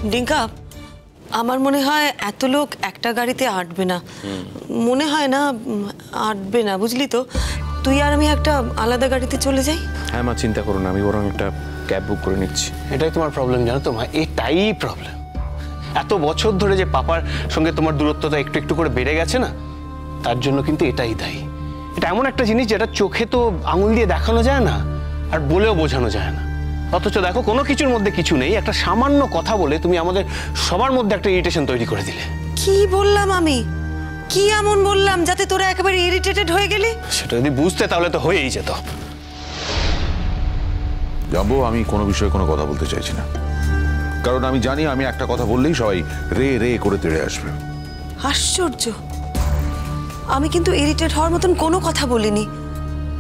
ডিঙ্কা, আমার মনে হয় এত লোক একটা গাড়িতে আটবে না, মনে হয় না আটবে না, বুঝলি তো? তুই আর আমি একটা আলাদা গাড়িতে চলে যাই। হ্যাঁ মা, চিন্তা করো না, আমি বরং একটা ক্যাব বুক করে নিচ্ছি। এটাই তোমার প্রবলেম, জানো তো মা, এটাই প্রবলেম। এত বছর ধরে যে পাপার সঙ্গে তোমার দূরত্বটা একটু একটু করে বেড়ে গেছে না, তার জন্য কিন্তু এটাই দায়ী। এটা এমন একটা জিনিস যেটা চোখে তো আঙুল দিয়ে দেখানো যায় না, আর বলেও বোঝানো যায় না। অথচ দেখো, কোনো কিছুর মধ্যে কিছু নেই, একটা সামান্য কথা বলে তুমি আমাদের সবার মধ্যে একটা ইরিটেশন তৈরি করে দিলে। কি বললাম আমি? কি এমন বললাম যাতে তোরা একেবারে ইরিটেটেড হয়ে গেলি? সেটা যদি বুঝতে তাহলে তো হয়েই যেত। যাবো, আমি কোনো বিষয়ে কোনো কথা বলতে চাইছি না, কারণ আমি জানি আমি একটা কথা বললেই সবাই রে রে করে তেড়ে আসবে। আশ্চর্য, আমি কিন্তু ইরিটেট হওয়ার মতন কোনো কথা বলিনি,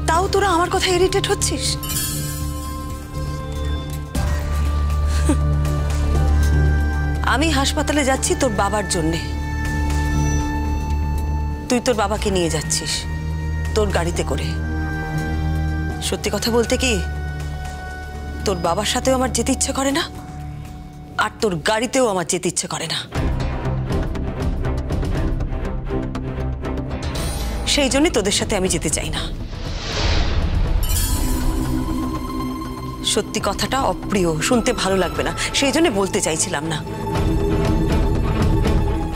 তাও তোরা আমার কথা ইরিটেট হচ্ছিস। আমি হাসপাতালে যাচ্ছি তোর বাবার জন্যে, তুই তোর বাবাকে নিয়ে যাচ্ছিস তোর গাড়িতে করে। সত্যি কথা বলতে কি, তোর বাবার সাথেও আমার যেতে ইচ্ছে করে না, আর তোর গাড়িতেও আমার যেতে ইচ্ছে করে না। সেই জন্য তোদের সাথে আমি যেতে চাই না। সত্যি কথাটা অপ্রিয়, শুনতে ভালো লাগবে না, সেই জন্য বলতে চাইছিলাম না,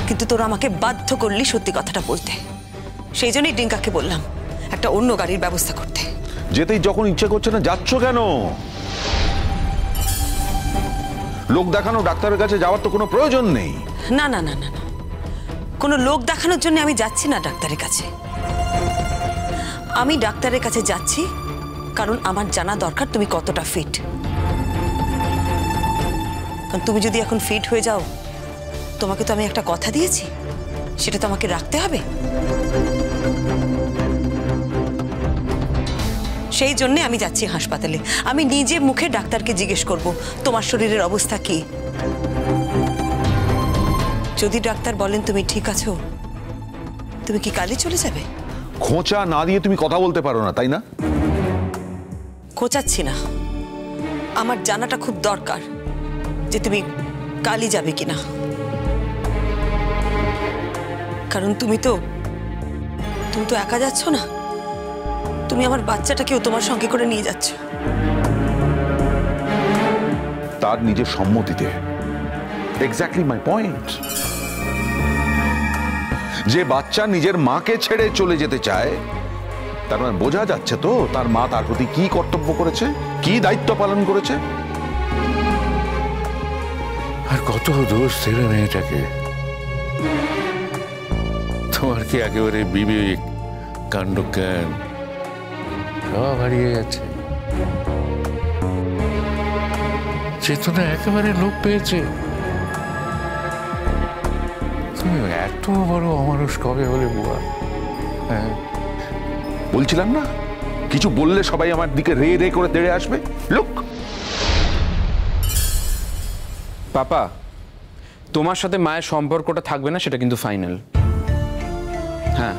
কিন্তু তোরা আমাকে বাধ্য করলি সত্যি কথাটা বলতে। সেই জন্যই ডিঙ্কাকে বললাম একটা অন্য গাড়ির ব্যবস্থা করতে। যেতেই যখন ইচ্ছে করছে না, যাচ্ছ কেন? লোক দেখানো ডাক্তারের কাছে যাওয়ার তো কোনো প্রয়োজন নেই। না না না না না, কোনো লোক দেখানোর জন্য আমি যাচ্ছি না ডাক্তারের কাছে। আমি ডাক্তারের কাছে যাচ্ছি কারণ আমার জানা দরকার তুমি কতটা ফিট। কারণ তুমি যদি এখন ফিট হয়ে যাও, তোমাকে তো আমি একটা কথা দিয়েছি, সেটা তো আমাকে রাখতে হবে। সেই জন্য আমি যাচ্ছি হাসপাতালে। আমি নিজে মুখে ডাক্তারকে জিজ্ঞেস করব তোমার শরীরের অবস্থা কি। যদি ডাক্তার বলেন তুমি ঠিক আছো, তুমি কি কালই চলে যাবে? খোঁচা না দিয়ে তুমি কথা বলতে পারো না, তাই না? খোঁচাচ্ছি না, আমার জানাটা খুব দরকার যে তুমি কালই যাবে কিনা। কারণ তুমি তো একা যাচ্ছ না, তুমি আমার বাচ্চাটাকেও তোমার সঙ্গে করে নিয়ে যাচ্ছ। তার নিজের সম্মতিতে। Exactly my point. যে বাচ্চা নিজের মাকে ছেড়ে চলে যেতে চায়, তার মানে বোঝা যাচ্ছে তো তার মা তার প্রতি কি কর্তব্য করেছে, কি দায়িত্ব পালন করেছে। আর কত দোষ দেবে মেয়েটাকে? তোমার কি একেবারে বিবেক, কাণ্ডজ্ঞান সব হারিয়ে গেছে? চেতনা একেবারে লোপ পেয়েছে। তুমি এত বড় অমানুষ কবে হলে বুয়া? হ্যাঁ, বলছিলাম না, কিছু বললে সবাই আমার দিকে রে রে করে তেড়ে আসবে। লুক পাপা, তোমার সাথে মায়ের সম্পর্কটা থাকবে না সেটা কিন্তু ফাইনাল। হ্যাঁ,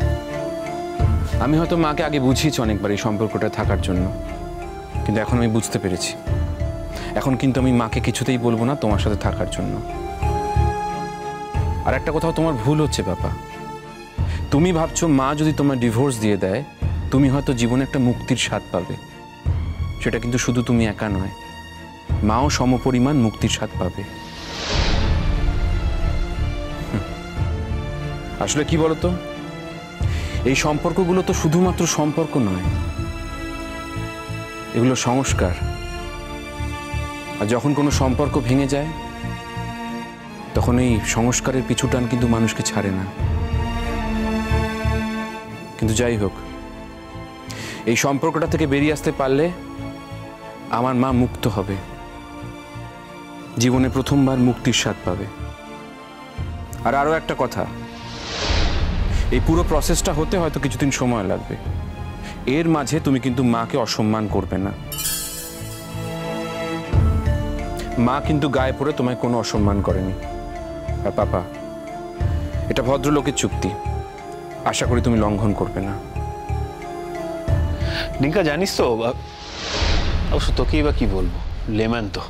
আমি হয়তো মাকে আগে বুঝিয়েছি অনেকবার এই সম্পর্কটা থাকার জন্য, কিন্তু এখন আমি বুঝতে পেরেছি। এখন কিন্তু আমি মাকে কিছুতেই বলবো না তোমার সাথে থাকার জন্য। আর একটা কথাও তোমার ভুল হচ্ছে পাপা, তুমি ভাবছো মা যদি তোমার ডিভোর্স দিয়ে দেয় তুমি হয়তো জীবনে একটা মুক্তির স্বাদ পাবে। সেটা কিন্তু শুধু তুমি একা নয়, মাও সমপরিমাণ মুক্তির স্বাদ পাবে। আসলে কি বলতো, এই সম্পর্কগুলো তো শুধুমাত্র সম্পর্ক নয়, এগুলো সংস্কার। আর যখন কোনো সম্পর্ক ভেঙে যায় তখন এই সংস্কারের পিছুটান কিন্তু মানুষকে ছাড়ে না। কিন্তু যাই হোক, এই সম্পর্কটা থেকে বেরিয়ে আসতে পারলে আমার মা মুক্ত হবে, জীবনে প্রথমবার মুক্তির স্বাদ পাবে। আর আরো একটা কথা, এই পুরো প্রসেসটা হতে হয়তো কিছুদিন সময় লাগবে। এর মাঝে তুমি কিন্তু মাকে অসম্মান করবে না। মা কিন্তু গায়ে পড়ে তোমায় কোনো অসম্মান করেনি। আর পাপা, এটা ভদ্রলোকের চুক্তি, আশা করি তুমি লঙ্ঘন করবে না। ডিঙ্কা, জানিস তো, অবশ্য তোকেই বা কি বলবো, লেমন তো।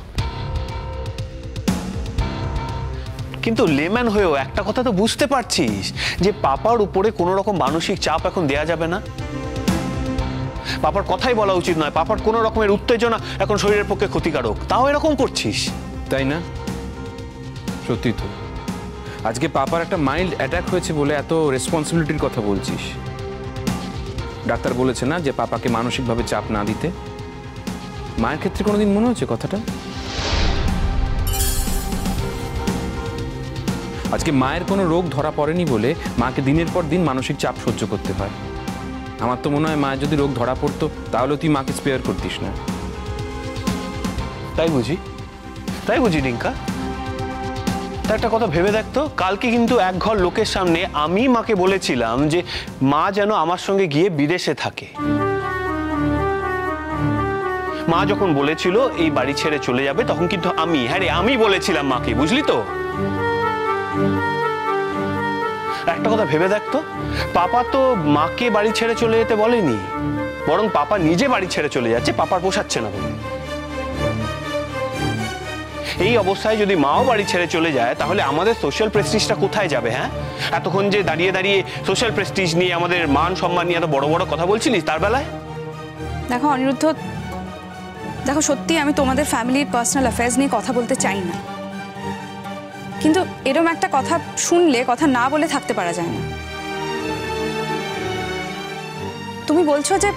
কিন্তু লেম্যান হয়েও একটা কথা তো বুঝতে পারছিস যে পাপার উপরে কোনো রকম মানসিক চাপ এখন দেয়া যাবে না। পাপার কথাই বলা উচিত নয়, পাপার কোনো রকমের উত্তেজনা এখন শরীরের পক্ষে ক্ষতিকারক, তাও এরকম করছিস। তাই না? সত্যি তো, আজকে পাপার একটা মাইল্ড অ্যাটাক হয়েছে বলে এত রেসপন্সিবিলিটির কথা বলছিস। ডাক্তার বলেছে না যে পাপাকে মানসিকভাবে চাপ না দিতে? মায়ের ক্ষেত্রে কোনোদিন মনে হচ্ছে কথাটা? আজকে মায়ের কোনো রোগ ধরা পড়েনি বলে মাকে দিনের পর দিন মানসিক চাপ সহ্য করতে হয়। আমার তো মনে হয় মায়ের যদি রোগ ধরা পড়তো তাহলে তুই মাকে স্পেয়ার করতিস না। তাই বুঝি ডিঙ্কা। তা একটা কথা ভেবে দেখতো, কালকে কিন্তু এক ঘর লোকের সামনে আমি মাকে বলেছিলাম যে মা যেন আমার সঙ্গে গিয়ে বিদেশে থাকে। মা যখন বলেছিল এই বাড়ি ছেড়ে চলে যাবে তখন কিন্তু আমি বলেছিলাম মাকে, বুঝলি তো? একটা কথা ভেবে দেখতো, পাপা তো মাকে বাড়ি ছেড়ে চলে যেতে বলেনি, বরং পাপা নিজে বাড়ি ছেড়ে চলে যাচ্ছে পাপার পোষাচ্ছে না বলে। এই অবস্থায় যদি মাও বাড়ি ছেড়ে চলে যায় তাহলে আমাদের সোশ্যাল প্রেস্টিজটা কোথায় যাবে? হ্যাঁ, এতক্ষণ যে দাঁড়িয়ে দাঁড়িয়ে সোশ্যাল প্রেস্টিজ নিয়ে, আমাদের মান সম্মান নিয়ে এত বড় বড় কথা বলছিলিস, তার বেলায় দেখো অনিরুদ্ধ, দেখো সত্যি আমি তোমাদের ফ্যামিলির পার্সোনাল অ্যাফেয়ার্স নিয়ে কথা বলতে চাই না, কিন্তু এরকম একটা কথা শুনলে কথা না বলে থাকতে পারা যায় না। তুমি বলছো যে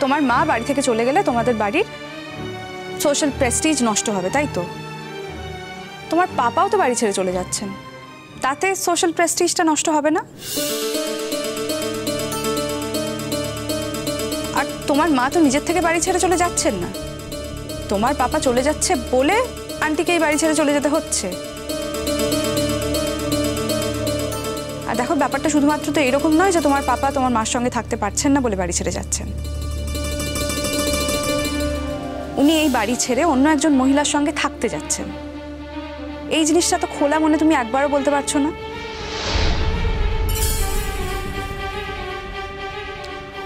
তোমার মা বাড়ি থেকে চলে গেলে তোমাদের বাড়ির সোশ্যাল প্রেস্টিজ নষ্ট হবে, তাই তো? তোমার পাপাও তো বাড়ি ছেড়ে চলে যাচ্ছেন, তাতে সোশ্যাল প্রেস্টিজটা নষ্ট হবে না? আর তোমার মা তো নিজের থেকে বাড়ি ছেড়ে চলে যাচ্ছেন না, তোমার পাপা চলে যাচ্ছে বলে আন্টিকে এই বাড়ি ছেড়ে চলে যেতে হচ্ছে। আর দেখো, ব্যাপারটা শুধুমাত্র তো এরকম নয় যে তোমার পাপা তোমার মার সঙ্গে থাকতে পারছেন না বলে বাড়ি ছেড়ে যাচ্ছেন। উনি এই বাড়ি ছেড়ে অন্য একজন মহিলার সঙ্গে থাকতে যাচ্ছেন। এই জিনিসটা তো খোলা মনে তুমি একবারও বলতে পারছো না।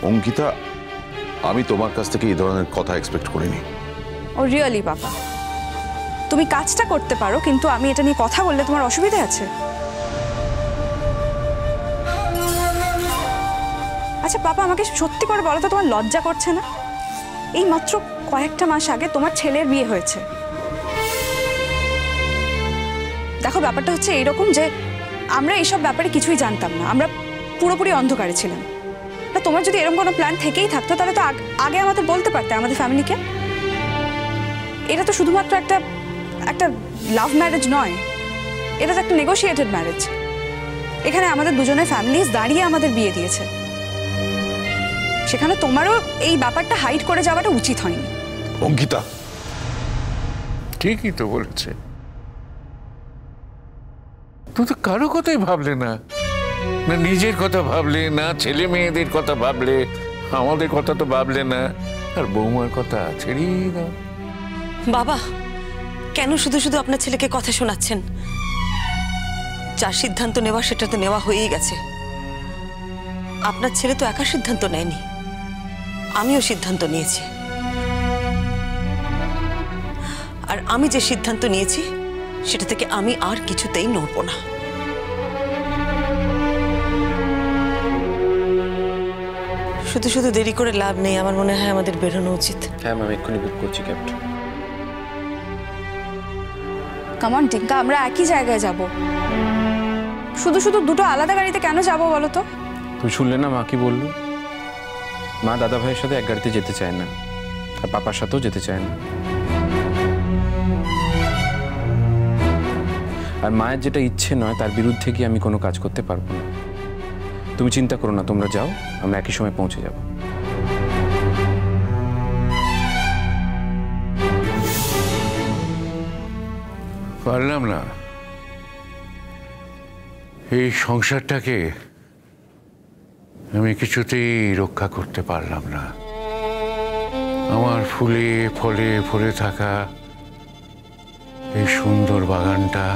অঙ্কিতা, আমি তোমার কাছ থেকে এই ধরনের কথা এক্সপেক্ট করিনি। ও রিয়েলি পাপা, তুমি কাজটা করতে পারো, কিন্তু আমি এটা নিয়ে কথা বললে তোমার অসুবিধা আছে? আচ্ছা পাপা, আমাকে সত্যি করে বলো তো, তোমার লজ্জা করছে না? এই মাত্র কয়েকটা মাস আগে তোমার ছেলের বিয়ে হয়েছে। দেখো, ব্যাপারটা হচ্ছে এইরকম যে আমরা এইসব ব্যাপারে কিছুই জানতাম না, আমরা পুরোপুরি অন্ধকারে ছিলাম। না, তোমার যদি এরকম কোনো প্ল্যান থেকেই থাকতো তাহলে তো আগে আমাদের বলতে পারতে, আমাদের ফ্যামিলিকে। এটা তো শুধুমাত্র একটা লাভ ম্যারেজ নয়, এটা তো একটা নেগোশিয়েটেড ম্যারেজ। এখানে আমাদের দুজনের ফ্যামিলিজ দাঁড়িয়ে আমাদের বিয়ে দিয়েছে, সেখানে তোমারও এই ব্যাপারটা হাইড করে যাওয়াটা উচিত হয়নি। অঙ্কিতা, ঠিকই তো বলেছে। তুমি তো কারো কথাই ভাবলে না, না নিজের কথা ভাবলে, না ছেলে মেয়েদের কথা ভাবলে, আমাদের কথা তো ভাবলে না, আর বৌমার কথা ছেড়েই দাও। বাবা, কেন শুধু শুধু আপনার ছেলেকে কথা শোনাচ্ছেন? যার সিদ্ধান্ত নেওয়া সেটা তো নেওয়া হয়েই গেছে। আপনার ছেলে তো একা সিদ্ধান্ত নেয়নি, আমিও সিদ্ধান্ত নিয়েছি। আর আমি যে সিদ্ধান্ত নিয়েছি সেটা থেকে আমি আর কিছুতেই নড়ব না। শুধু শুধু দেরি করে লাভ নেই, আমার মনে হয় আমাদের বেরোনো উচিত। হ্যাঁ ম্যাম, এক্ষুনি বুক করছি ক্যাব। কাম অন টিঙ্কা, আমরা একই জায়গায় যাব, শুধু শুধু দুটো আলাদা গাড়িতে কেন যাব বলো তো? তুমি শুনলে না মা কি বললো? মা দাদা ভাইয়ের সাথে এক গাড়িতে যেতে চায় না, আর পাপার সাথেও যেতে চায় না। আর মায়ের যেটা ইচ্ছে নয় তার বিরুদ্ধে কি আমি কোনো কাজ করতে পারবো না। তুমি চিন্তা করো না, তোমরা যাও, আমরা একই সময় পৌঁছে যাব। পারলাম না এই সংসারটাকে, আমি কিছুতেই রক্ষা করতে পারলাম না। আমার ফুলে ফলে ভরে থাকা এই সুন্দর বাগানটা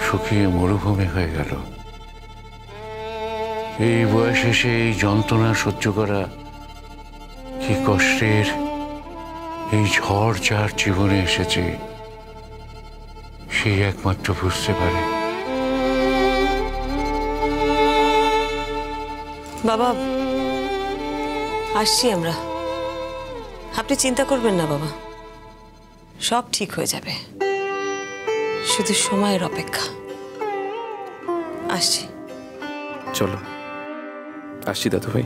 শুকিয়ে মরুভূমি হয়ে গেল। এই বয়সে এসে এই যন্ত্রণা সহ্য করা কি কষ্টের। এই ঝড় যার জীবনে এসেছে সেই একমাত্র বুঝতে পারে। বাবা, আসছি আমরা। আপনি চিন্তা করবেন না বাবা, সব ঠিক হয়ে যাবে, শুধু সময়ের অপেক্ষা। আসছি। চলো, আসছি দাদু ভাই।